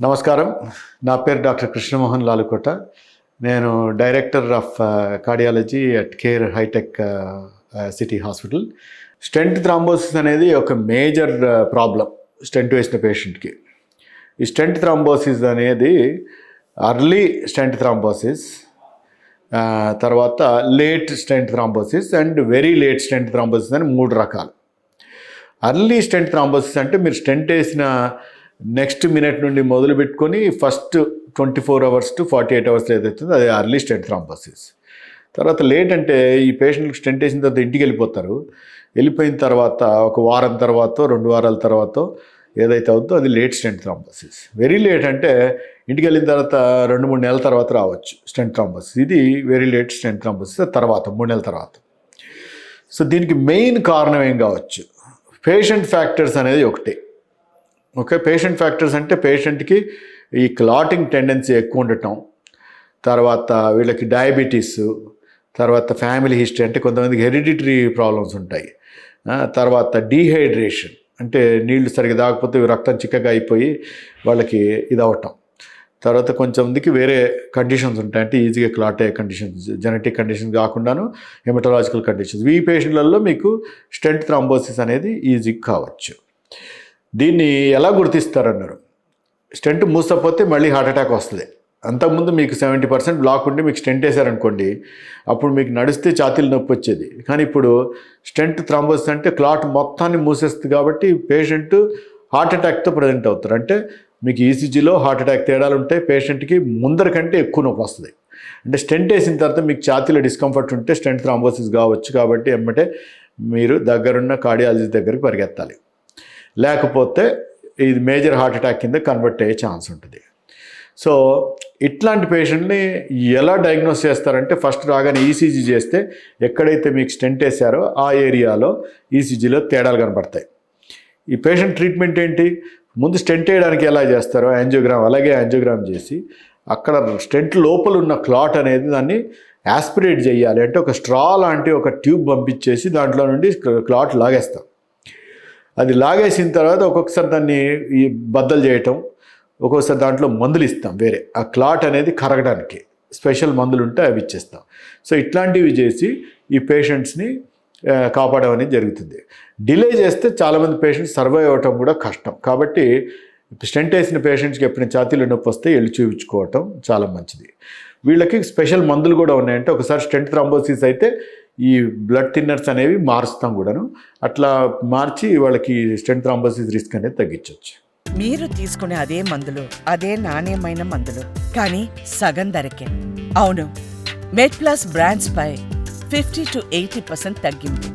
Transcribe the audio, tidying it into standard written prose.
నమస్కారం. నా పేరు డాక్టర్ కృష్ణమోహన్ లాలుకోట. నేను director of cardiology at Care హైటెక్ సిటీ హాస్పిటల్. స్టెంట్ థ్రాంబోసిస్ అనేది ఒక మేజర్ ప్రాబ్లం స్టెంట్ వేసిన పేషెంట్కి. ఈ స్టెంట్ థ్రాంబోసిస్ అనేది అర్లీ స్టెంట్ థ్రాంబోసిస్, తర్వాత late stent thrombosis and very late stent thrombosis అని 3 రకాలు. అర్లీ స్టెంట్ థ్రాంబోసిస్ అంటే మీరు స్టెంట్ వేసిన నెక్స్ట్ మినిట్ నుండి మొదలు పెట్టుకొని ఫస్ట్ 24 hours to 48 hours ఏదైతుందో అది అర్లీ స్టెంట్ థ్రాంబోసిస్. తర్వాత లేట్ అంటే ఈ పేషెంట్కి స్టెంట్ వేసిన తర్వాత ఇంటికి వెళ్ళిపోతారు. వెళ్ళిపోయిన తర్వాత ఒక వారం తర్వాత 2 వారాల తర్వాత ఏదైతే అవుతుందో అది late stent thrombosis. Very late అంటే ఇంటికి వెళ్ళిన తర్వాత 2-3 నెలల తర్వాత రావచ్చు స్టెంట్ థ్రాంబోసిస్. ఇది వెరీ లేట్ స్టెంట్ థ్రాంబోసిస్ తర్వాత 3 నెలల తర్వాత. సో దీనికి మెయిన్ కారణం ఏం కావచ్చు? పేషెంట్ ఫ్యాక్టర్స్ అనేది ఒకటే. ఓకే, పేషెంట్ ఫ్యాక్టర్స్ అంటే పేషెంట్కి ఈ క్లాటింగ్ టెండెన్సీ ఎక్కువ ఉండటం, తర్వాత వీళ్ళకి డయాబెటీస్, తర్వాత ఫ్యామిలీ హిస్టరీ అంటే కొంతమందికి హెరిడిటరీ ప్రాబ్లమ్స్ ఉంటాయి, తర్వాత డీహైడ్రేషన్ అంటే నీళ్లు సరిగ్గా తాగకపోతే రక్తం చిక్కగా అయిపోయి వాళ్ళకి ఇది అవటం, తర్వాత కొంచెంమందికి వేరే కండిషన్స్ ఉంటాయి అంటే ఈజీగా క్లాట్ అయ్యే కండిషన్స్, జెనెటిక్ కండిషన్స్ కాకుండాను హెమటలాజికల్ కండిషన్స్. ఈ పేషెంట్లలో మీకు స్టెంట్ థ్రాంబోసిస్ అనేది ఈజీగా కావచ్చు. దీన్ని ఎలా గుర్తిస్తారన్నారు? స్టెంట్ మూసపోతే మళ్ళీ హార్ట్ అటాక్ వస్తుంది. అంతకుముందు మీకు 70% బ్లాక్ ఉండి మీకు స్టెంట్ వేశారనుకోండి, అప్పుడు మీకు నడిస్తే ఛాతీలు నొప్పి వచ్చేది. కానీ ఇప్పుడు స్టెంట్ థ్రాంబోసిస్ అంటే క్లాట్ మొత్తాన్ని మూసేస్తుంది కాబట్టి పేషెంట్ హార్ట్ అటాక్తో ప్రజెంట్ అవుతారు. అంటే మీకు ఈసీజీలో హార్ట్ అటాక్ తేడాలు ఉంటాయి. పేషెంట్కి ముందర కంటే ఎక్కువ నొప్పి వస్తుంది. అంటే స్టెంట్ వేసిన తర్వాత మీకు ఛాతీలో డిస్కంఫర్ట్ ఉంటే స్టెంట్ థ్రాంబోసిస్ కావచ్చు. కాబట్టి ఎమ్మటే మీరు దగ్గరున్న కార్డియాలజిస్ట్ దగ్గరికి పరిగెత్తాలి. లేకపోతే ఇది మేజర్ హార్ట్ అటాక్ కింద కన్వర్ట్ అయ్యే ఛాన్స్ ఉంటుంది. సో ఇట్లాంటి పేషెంట్ని ఎలా డయాగ్నోస్ చేస్తారంటే ఫస్ట్ రాగానే ఈసీజీ చేస్తే ఎక్కడైతే మీకు స్టెంట్ వేసారో ఆ ఏరియాలో ఈసీజీలో తేడాలు కనబడతాయి. ఈ పేషెంట్ ట్రీట్మెంట్ ఏంటి? ముందు స్టెంట్ వేయడానికి ఎలా చేస్తారో యాంజియోగ్రామ్, అలాగే యాంజియోగ్రామ్ చేసి అక్కడ స్టెంట్ లోపల ఉన్న క్లాట్ అనేది దాన్ని యాస్పిరేట్ చేయాలి. అంటే ఒక స్ట్రా లాంటి ఒక ట్యూబ్ పంపించేసి దాంట్లో నుండి క్లాట్ లాగేస్తాం. అది లాగేసిన తర్వాత ఒక్కొక్కసారి దాన్ని ఈ బద్దలు చేయటం, ఒక్కొక్కసారి దాంట్లో మందులు ఇస్తాం వేరే ఆ క్లాట్ అనేది కరగడానికి స్పెషల్ మందులు ఉంటే అవి ఇచ్చేస్తాం. సో ఇట్లాంటివి చేసి ఈ పేషెంట్స్ని కాపాడడం అనేది జరుగుతుంది. డిలే చేస్తే చాలామంది పేషెంట్స్ సర్వైవ్ అవ్వటం కూడా కష్టం. కాబట్టి స్టెంట్ వేసిన పేషెంట్స్కి ఎప్పుడైనా ఛాతీలో నొప్పి వస్తే వెళ్ళి చూపించుకోవటం చాలా మంచిది. వీళ్ళకి స్పెషల్ మందులు కూడా ఉన్నాయంటే ఒకసారి స్టెంట్ థ్రాంబోసిస్ అయితే ఈ బ్లడ్ థిన్నర్స్ అనేవి మారుస్తాం కూడాను. అట్లా మార్చి వాళ్ళకి స్టెంట్ థ్రాంబోసిస్ రిస్క్ అనేది తగ్గించవచ్చు. మీరు తీసుకునే అదే మందులు, అదే నాణ్యమైన మందులు, కానీ సగం ధరకే. అవును, మెడ్ ప్లస్ బ్రాండ్స్ పై 50 to 80% తగ్గింపు.